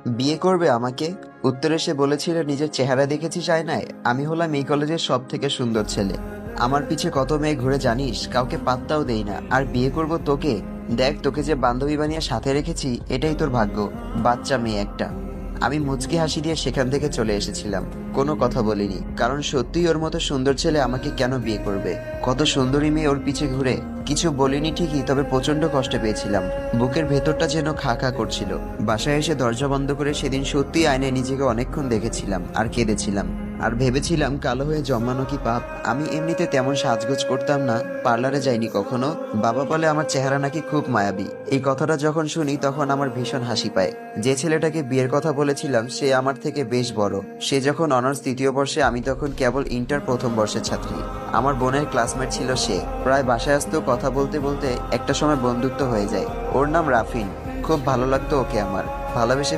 বিয়ে করবে আমাকে? উত্তরে সে বলেছিল, নিজের চেহারা দেখেছিস আয়নায়? আমি হলাম এই কলেজের সব থেকে সুন্দর ছেলে। আমার পিছে কত মেয়ে ঘুরে জানিস, কাউকে পাত্তাও দেই না। আর বিয়ে করব তোকে? দেখ, তোকে যে বান্ধবী বানিয়ে সাথে রেখেছি, এটাই তোর ভাগ্য। বাচ্চা মেয়ে একটা। আমি মুচকি হাসি দিয়ে সেখান থেকে চলে এসেছিলাম। কোনো কথা বলিনি, কারণ সত্যিই ওর মতো সুন্দর ছেলে আমাকে কেন বিয়ে করবে? কত সুন্দরী মেয়ে ওর পিছে ঘুরে। কিছু বলিনি ঠিকই, তবে প্রচন্ড কষ্ট পেয়েছিলাম। বুকের ভেতরটা যেন খা খা করছিল। বাসায় এসে দরজা বন্ধ করে সেদিন সত্যি আয়নায় নিজেকে অনেকক্ষণ দেখেছিলাম আর কেঁদেছিলাম। আর ভেবেছিলাম, কালো হয়ে জন্মানো কি পাপ? আমি এমনিতে তেমন সাজগোজ করতাম না, পার্লারে যাইনি কখনো। বাবা বলে আমার চেহারা নাকি খুব মায়াবী। এই কথাটা যখন শুনি তখন আমার ভীষণ হাসি পায়। যে ছেলেটাকে বিয়ের কথা বলেছিলাম সে আমার থেকে বেশ বড়। সে যখন অনার্স তৃতীয় বর্ষে, আমি তখন কেবল ইন্টার প্রথম বর্ষের ছাত্রী। আমার বোনের ক্লাসমেট ছিল সে। প্রায় বাসায় আসতো, কথা বলতে বলতে একটা সময় বন্ধুত্ব হয়ে যায়। ওর নাম রাফিন। খুব ভালো লাগতো ওকে আমার। ভালোবেসে